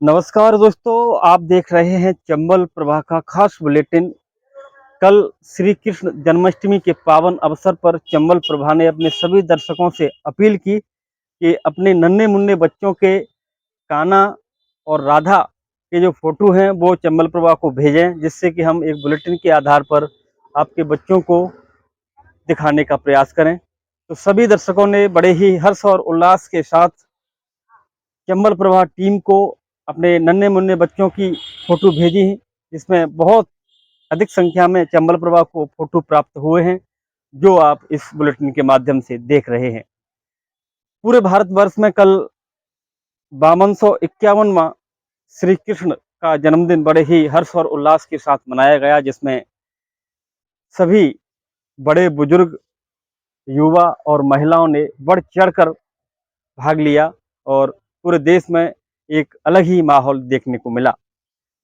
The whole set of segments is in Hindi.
नमस्कार दोस्तों, आप देख रहे हैं चंबल प्रभा का खास बुलेटिन। कल श्री कृष्ण जन्माष्टमी के पावन अवसर पर चंबल प्रभा ने अपने सभी दर्शकों से अपील की कि अपने नन्हे मुन्ने बच्चों के कान्हा और राधा के जो फोटो हैं वो चंबल प्रभा को भेजें, जिससे कि हम एक बुलेटिन के आधार पर आपके बच्चों को दिखाने का प्रयास करें। तो सभी दर्शकों ने बड़े ही हर्ष और उल्लास के साथ चंबल प्रभा टीम को अपने नन्हे मुन्ने बच्चों की फोटो भेजी है, जिसमें बहुत अधिक संख्या में चंबल प्रभा को फोटो प्राप्त हुए हैं, जो आप इस बुलेटिन के माध्यम से देख रहे हैं। पूरे भारतवर्ष में कल 5251वां श्री कृष्ण का जन्मदिन बड़े ही हर्ष और उल्लास के साथ मनाया गया, जिसमें सभी बड़े बुजुर्ग, युवा और महिलाओं ने बढ़ चढ़कर भाग लिया और पूरे देश में एक अलग ही माहौल देखने को मिला।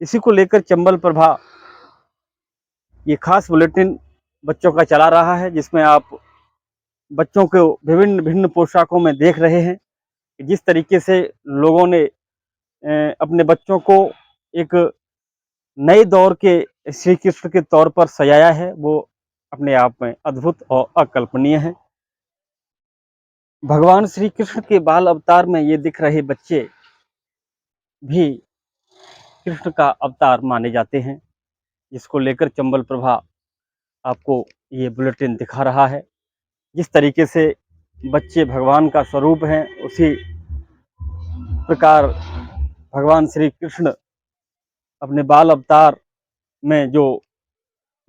इसी को लेकर चंबल प्रभा ये खास बुलेटिन बच्चों का चला रहा है, जिसमें आप बच्चों को विभिन्न भिन्न पोशाकों में देख रहे हैं कि जिस तरीके से लोगों ने अपने बच्चों को एक नए दौर के श्री कृष्ण के तौर पर सजाया है, वो अपने आप में अद्भुत और अकल्पनीय है। भगवान श्री कृष्ण के बाल अवतार में ये दिख रहे बच्चे भी कृष्ण का अवतार माने जाते हैं, जिसको लेकर चंबल प्रभा आपको ये बुलेटिन दिखा रहा है। जिस तरीके से बच्चे भगवान का स्वरूप हैं, उसी प्रकार भगवान श्री कृष्ण अपने बाल अवतार में जो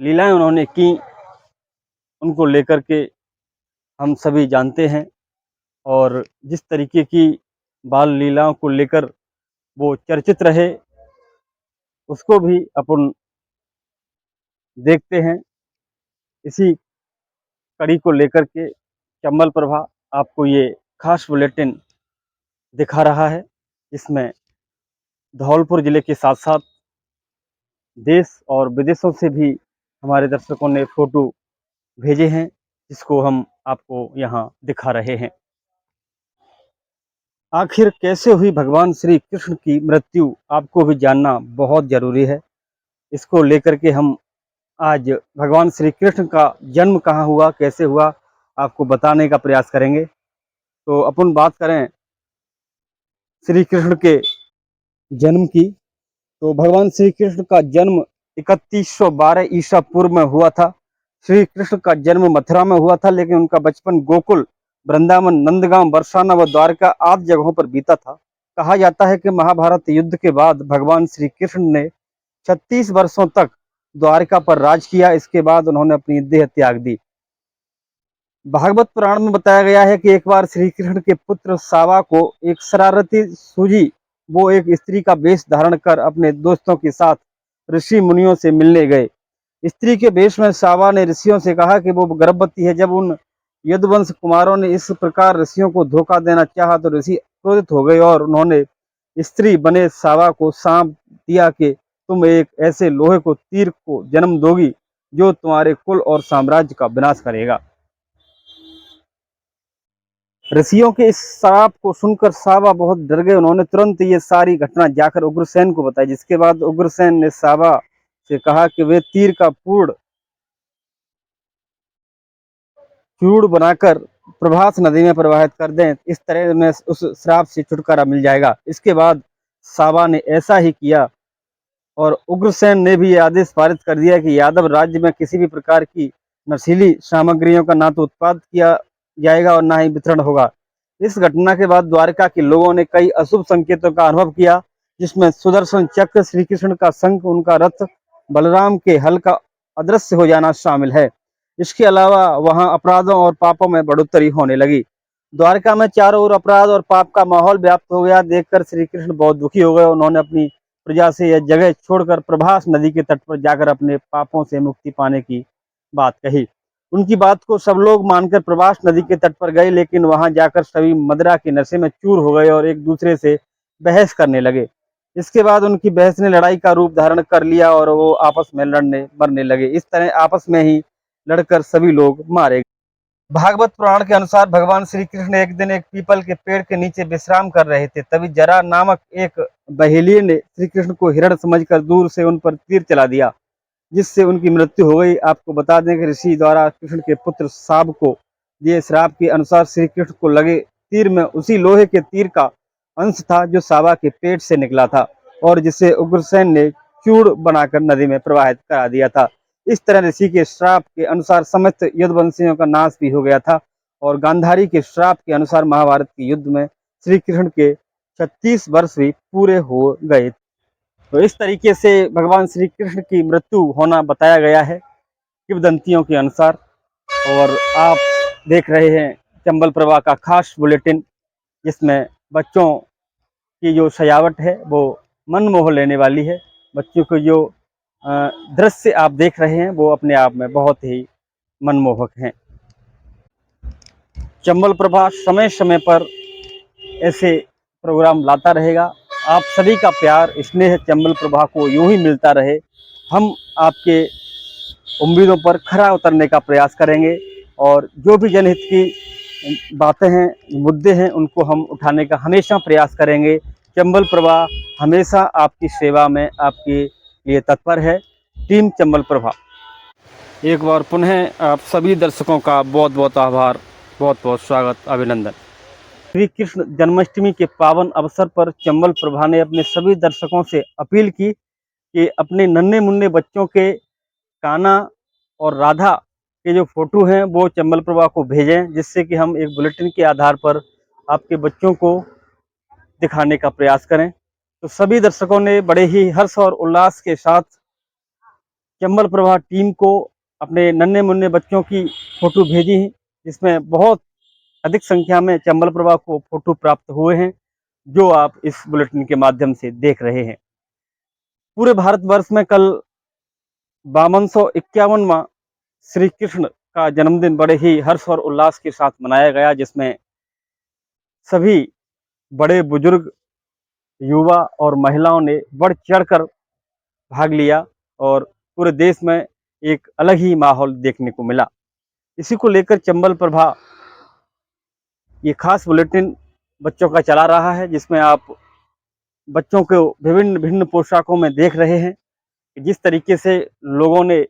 लीलाएं उन्होंने की, उनको लेकर के हम सभी जानते हैं। और जिस तरीके की बाल लीलाओं को लेकर वो चर्चित रहे, उसको भी अपन देखते हैं। इसी कड़ी को लेकर के चंबल प्रभा आपको ये खास बुलेटिन दिखा रहा है, जिसमें धौलपुर जिले के साथ साथ देश और विदेशों से भी हमारे दर्शकों ने फोटो भेजे हैं, जिसको हम आपको यहाँ दिखा रहे हैं। आखिर कैसे हुई भगवान श्री कृष्ण की मृत्यु, आपको भी जानना बहुत जरूरी है। इसको लेकर के हम आज भगवान श्री कृष्ण का जन्म कहाँ हुआ, कैसे हुआ, आपको बताने का प्रयास करेंगे। तो अपन बात करें श्री कृष्ण के जन्म की, तो भगवान श्री कृष्ण का जन्म 3112 ईसा पूर्व में हुआ था। श्री कृष्ण का जन्म मथुरा में हुआ था, लेकिन उनका बचपन गोकुल, वृंदावन, नंदगांव, बरसाना व द्वारका आदि जगहों पर बीता था। कहा जाता है कि महाभारत युद्ध के बाद भगवान श्री कृष्ण ने 36 वर्षों तक द्वारका पर राज किया। इसके बाद उन्होंने अपनी देह त्याग दी। भागवत पुराण में बताया गया है कि एक बार श्री कृष्ण के पुत्र सावा को एक शरारती सूझी। वो एक स्त्री का वेश धारण कर अपने दोस्तों के साथ ऋषि मुनियों से मिलने गए। स्त्री के वेश में सावा ने ऋषियों से कहा कि वो गर्भवती है। जब उन यदुवंश कुमारों ने इस प्रकार ऋषियों को धोखा देना चाहा, तो ऋषि क्रोधित हो गए और उन्होंने स्त्री बने सावा को सांप दिया कि तुम एक ऐसे लोहे को तीर को जन्म दोगी जो तुम्हारे कुल और साम्राज्य का विनाश करेगा। ऋषियों के इस श्राप को सुनकर सावा बहुत डर गए। उन्होंने तुरंत ये सारी घटना जाकर उग्रसेन को बताई, जिसके बाद उग्रसेन ने सावा से कहा कि वे तीर का पूर्ण चूर्ण बनाकर प्रभास नदी में प्रवाहित कर दें। इस तरह उन्हें उस श्राप से छुटकारा मिल जाएगा। इसके बाद सावा ने ऐसा ही किया और उग्रसेन ने भी यह आदेश पारित कर दिया कि यादव राज्य में किसी भी प्रकार की नशीली सामग्रियों का ना तो उत्पाद किया जाएगा और ना ही वितरण होगा। इस घटना के बाद द्वारका के लोगों ने कई अशुभ संकेतों का अनुभव किया, जिसमें सुदर्शन चक्र, श्री कृष्ण का शंख, उनका रथ, बलराम के हल का अदृश्य हो जाना शामिल है। इसके अलावा वहां अपराधों और पापों में बढ़ोतरी होने लगी। द्वारका में चारों ओर अपराध और पाप का माहौल व्याप्त हो गया। देखकर श्री कृष्ण बहुत दुखी हो गए। उन्होंने अपनी प्रजा से यह जगह छोड़कर प्रभास नदी के तट पर जाकर अपने पापों से मुक्ति पाने की बात कही। उनकी बात को सब लोग मानकर प्रभास नदी के तट पर गए, लेकिन वहां जाकर सभी मदिरा के नशे में चूर हो गए और एक दूसरे से बहस करने लगे। इसके बाद उनकी बहस ने लड़ाई का रूप धारण कर लिया और वो आपस में लड़ने मरने लगे। इस तरह आपस में ही लड़कर सभी लोग मारे गए। भागवत पुराण के अनुसार भगवान श्री कृष्ण एक दिन एक पीपल के पेड़ के नीचे विश्राम कर रहे थे। तभी जरा नामक एक बहेलिये ने श्री कृष्ण को हिरण समझकर दूर से उन पर तीर चला दिया, जिससे उनकी मृत्यु हो गई। आपको बता दें कि ऋषि द्वारा कृष्ण के पुत्र साब को दिए श्राप के अनुसार श्री कृष्ण को लगे तीर में उसी लोहे के तीर का अंश था जो साबा के पेट से निकला था और जिसे उग्रसेन ने चूड़ बनाकर नदी में प्रवाहित करा दिया था। इस तरह ऋषि के श्राप के अनुसार समस्त यदुवंशियों का नाश भी हो गया था और गांधारी के श्राप के अनुसार महाभारत के युद्ध में श्री कृष्ण के 36 वर्ष भी पूरे हो गए। तो इस तरीके से भगवान श्री कृष्ण की मृत्यु होना बताया गया है किंवदंतियों के अनुसार। और आप देख रहे हैं चंबल प्रभा का खास बुलेटिन, जिसमें बच्चों की जो सजावट है वो मन मोह लेने वाली है। बच्चों को जो दृश्य आप देख रहे हैं वो अपने आप में बहुत ही मनमोहक हैं। चंबल प्रभा समय समय पर ऐसे प्रोग्राम लाता रहेगा। आप सभी का प्यार स्नेह चंबल प्रभा को यूं ही मिलता रहे। हम आपके उम्मीदों पर खरा उतरने का प्रयास करेंगे और जो भी जनहित की बातें हैं, मुद्दे हैं, उनको हम उठाने का हमेशा प्रयास करेंगे। चंबल प्रभा हमेशा आपकी सेवा में आपके लिए तत्पर है। टीम चंबल प्रभा। एक बार पुनः आप सभी दर्शकों का बहुत बहुत आभार, बहुत बहुत स्वागत, अभिनंदन। श्री कृष्ण जन्माष्टमी के पावन अवसर पर चंबल प्रभा ने अपने सभी दर्शकों से अपील की कि अपने नन्हे मुन्ने बच्चों के कान्हा और राधा के जो फोटो हैं वो चंबल प्रभा को भेजें, जिससे कि हम एक बुलेटिन के आधार पर आपके बच्चों को दिखाने का प्रयास करें। तो सभी दर्शकों ने बड़े ही हर्ष और उल्लास के साथ चंबल प्रभा टीम को अपने नन्हे मुन्ने बच्चों की फोटो भेजी हैं, जिसमें बहुत अधिक संख्या में चंबल प्रभा को फोटो प्राप्त हुए हैं, जो आप इस बुलेटिन के माध्यम से देख रहे हैं। पूरे भारतवर्ष में कल 5251वां श्री कृष्ण का जन्मदिन बड़े ही हर्ष और उल्लास के साथ मनाया गया, जिसमें सभी बड़े बुजुर्ग, युवा और महिलाओं ने बढ़ चढ़कर भाग लिया और पूरे देश में एक अलग ही माहौल देखने को मिला। इसी को लेकर चंबल प्रभा ये खास बुलेटिन बच्चों का चला रहा है, जिसमें आप बच्चों को विभिन्न भिन्न पोशाकों में देख रहे हैं कि जिस तरीके से लोगों ने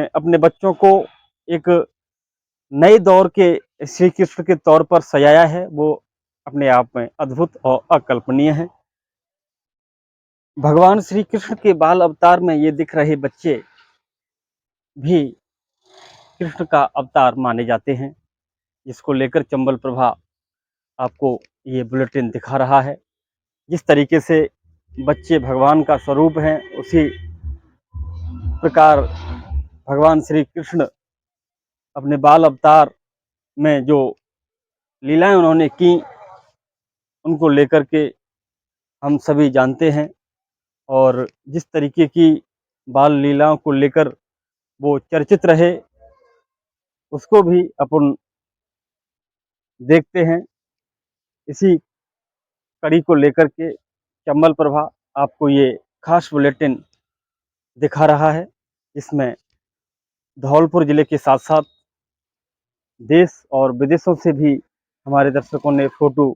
अपने बच्चों को एक नए दौर के श्री कृष्ण के तौर पर सजाया है, वो अपने आप में अद्भुत और अकल्पनीय है। भगवान श्री कृष्ण के बाल अवतार में ये दिख रहे बच्चे भी कृष्ण का अवतार माने जाते हैं, जिसको लेकर चंबल प्रभा आपको ये बुलेटिन दिखा रहा है। जिस तरीके से बच्चे भगवान का स्वरूप हैं, उसी प्रकार भगवान श्री कृष्ण अपने बाल अवतार में जो लीलाएं उन्होंने की, उनको लेकर के हम सभी जानते हैं। और जिस तरीके की बाल लीलाओं को लेकर वो चर्चित रहे, उसको भी अपन देखते हैं। इसी कड़ी को लेकर के चंबल प्रभा आपको ये खास बुलेटिन दिखा रहा है, इसमें धौलपुर जिले के साथ साथ देश और विदेशों से भी हमारे दर्शकों ने फोटो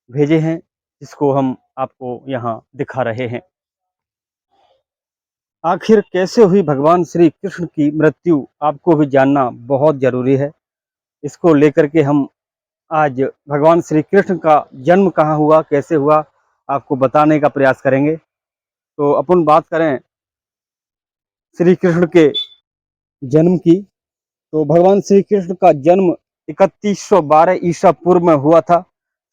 भेजे हैं, जिसको हम आपको यहाँ दिखा रहे हैं। आखिर कैसे हुई भगवान श्री कृष्ण की मृत्यु, आपको भी जानना बहुत जरूरी है। इसको लेकर के हम आज भगवान श्री कृष्ण का जन्म कहाँ हुआ, कैसे हुआ, आपको बताने का प्रयास करेंगे। तो अपन बात करें श्री कृष्ण के जन्म की, तो भगवान श्री कृष्ण का जन्म 3112 ईसा पूर्व में हुआ था।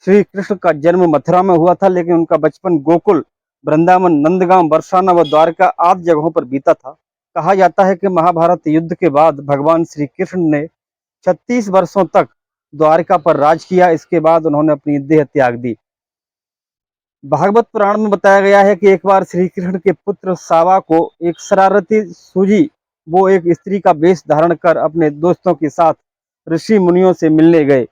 श्री कृष्ण का जन्म मथुरा में हुआ था, लेकिन उनका बचपन गोकुल, वृंदावन, नंदगांव, बरसाना व द्वारका आदि जगहों पर बीता था। कहा जाता है कि महाभारत युद्ध के बाद भगवान श्री कृष्ण ने 36 वर्षों तक द्वारका पर राज किया। इसके बाद उन्होंने अपनी देह त्याग दी। भागवत पुराण में बताया गया है कि एक बार श्री कृष्ण के पुत्र सावा को एक शरारती सूझी। वो एक स्त्री का वेश धारण कर अपने दोस्तों के साथ ऋषि मुनियों से मिलने गए।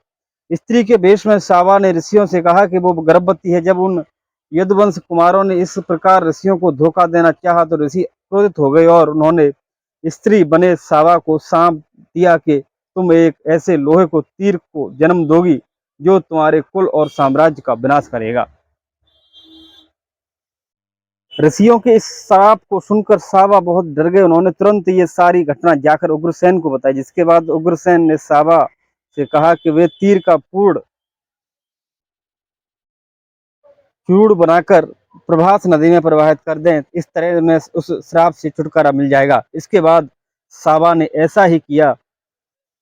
स्त्री के वेश में सावा ने ऋषियों से कहा कि वो गर्भवती है। जब उन यदुवंश कुमारों ने इस प्रकार ऋषियों को धोखा देना चाहा तो ऋषि क्रोधित हो गए और उन्होंने स्त्री बने सावा को सांप दिया कि तुम एक ऐसे लोहे को तीर को जन्म दोगी जो तुम्हारे कुल और साम्राज्य का विनाश करेगा। ऋषियों के इस श्राप को सुनकर साबा बहुत डर गए। उन्होंने तुरंत ये सारी घटना जाकर उग्रसेन को बताई, जिसके बाद उग्रसेन ने साबा से कहा कि वे तीर का पूर्ण चूर्ण बनाकर प्रभास नदी में प्रवाहित कर दें। इस तरह उन्हें उस श्राप से छुटकारा मिल जाएगा। इसके बाद साबा ने ऐसा ही किया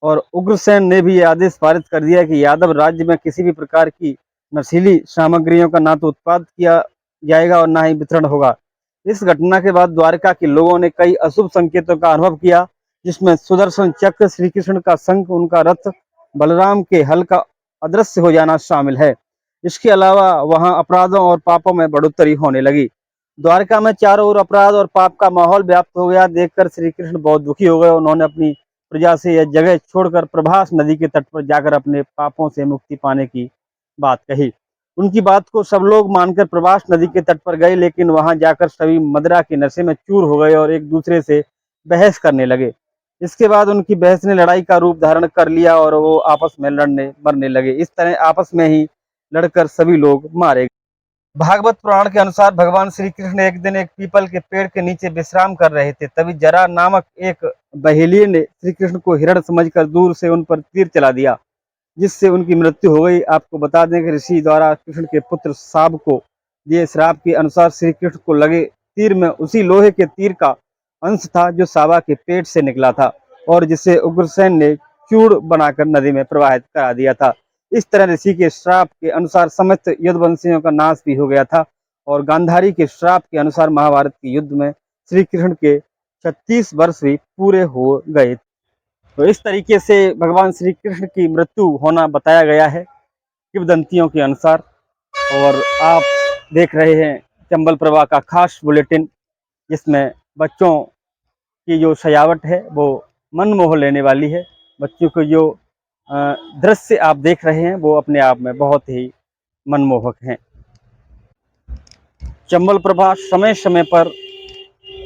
और उग्रसेन ने भी यह आदेश पारित कर दिया कि यादव राज्य में किसी भी प्रकार की नशीली सामग्रियों का ना तो उत्पाद किया जाएगा और ना ही वितरण होगा। इस घटना के बाद द्वारका के लोगों ने कई अशुभ संकेतों का अनुभव किया, जिसमें सुदर्शन चक्र, श्री कृष्ण का शंख, उनका रथ, बलराम के हल का अदृश्य हो जाना शामिल है। इसके अलावा वहां अपराधों और पापों में बढ़ोतरी होने लगी। द्वारका में चारों ओर अपराध और पाप का माहौल व्याप्त हो गया। देखकर श्री कृष्ण बहुत दुखी हो गए। उन्होंने अपनी प्रजा से यह जगह छोड़कर प्रभास नदी के तट पर जाकर अपने पापों से मुक्ति पाने की बात कही। उनकी बात को सब लोग मानकर प्रभास नदी के तट पर गए, लेकिन वहां जाकर सभी मदिरा के नशे में चूर हो गए और एक दूसरे से बहस करने लगे। इसके बाद उनकी बहस ने लड़ाई का रूप धारण कर लिया और वो आपस में लड़ने मरने लगे। इस तरह आपस में ही लड़कर सभी लोग मारे गए। भागवत पुराण के अनुसार भगवान श्री कृष्ण एक दिन एक पीपल के पेड़ के नीचे विश्राम कर रहे थे। तभी जरा नामक एक बहेलिये ने श्री कृष्ण को हिरण समझकर दूर से उन पर तीर चला दिया, जिससे उनकी मृत्यु हो गई। आपको बता दें कि ऋषि द्वारा कृष्ण के पुत्र साब को दिए श्राप के अनुसार श्री कृष्ण को लगे तीर में उसी लोहे के तीर का अंश था जो साबा के पेट से निकला था और जिसे उग्रसेन ने चूर्ण बनाकर नदी में प्रवाहित करा दिया था। इस तरह ऋषि के श्राप के अनुसार समस्त युद्धवंशियों का नाश भी हो गया था और गांधारी के श्राप के अनुसार महाभारत के युद्ध में श्री कृष्ण के 36 वर्ष भी पूरे हो गए। तो इस तरीके से भगवान श्री कृष्ण की मृत्यु होना बताया गया है किंवदंतियों के अनुसार। और आप देख रहे हैं चंबल प्रभा का खास बुलेटिन, जिसमें बच्चों की जो सजावट है वो मन मोह लेने वाली है। बच्चों को जो दृश्य आप देख रहे हैं वो अपने आप में बहुत ही मनमोहक हैं। चंबल प्रभा समय समय पर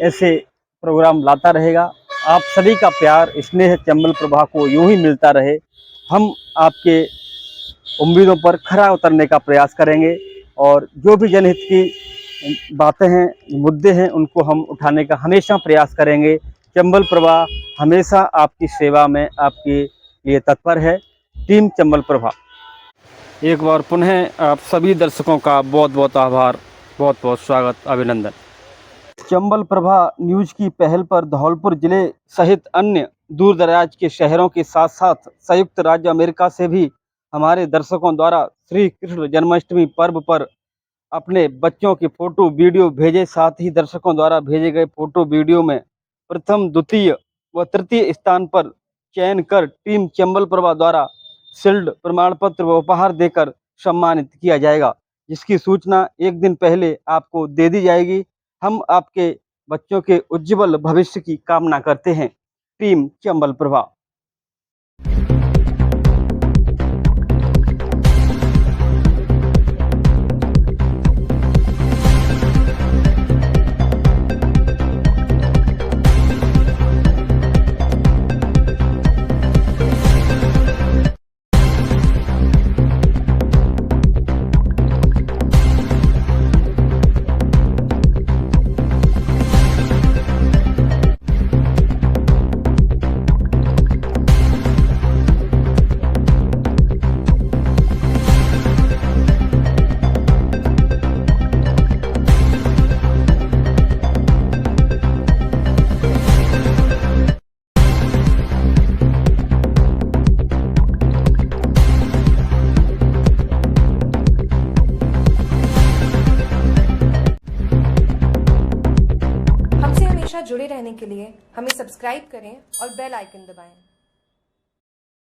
ऐसे प्रोग्राम लाता रहेगा। आप सभी का प्यार स्नेह चंबल प्रभा को यूं ही मिलता रहे। हम आपके उम्मीदों पर खरा उतरने का प्रयास करेंगे और जो भी जनहित की बातें हैं, मुद्दे हैं, उनको हम उठाने का हमेशा प्रयास करेंगे। चंबल प्रभा हमेशा आपकी सेवा में आपके लिए तत्पर है। टीम चंबल प्रभा। एक बार पुनः आप सभी दर्शकों का बहुत बहुत आभार, बहुत बहुत स्वागत, अभिनंदन। चंबल प्रभा न्यूज की पहल पर धौलपुर जिले सहित अन्य दूर दराज के शहरों के साथ साथ संयुक्त राज्य अमेरिका से भी हमारे दर्शकों द्वारा श्री कृष्ण जन्माष्टमी पर्व पर अपने बच्चों के फोटो वीडियो भेजे। साथ ही दर्शकों द्वारा भेजे गए फोटो वीडियो में प्रथम, द्वितीय व तृतीय स्थान पर चयन कर टीम चंबल प्रभा द्वारा शील्ड, प्रमाण पत्र व उपहार देकर सम्मानित किया जाएगा, जिसकी सूचना एक दिन पहले आपको दे दी जाएगी। हम आपके बच्चों के उज्जवल भविष्य की कामना करते हैं। टीम चंबल प्रभा। जुड़े रहने के लिए हमें सब्सक्राइब करें और बेल आइकन दबाएं।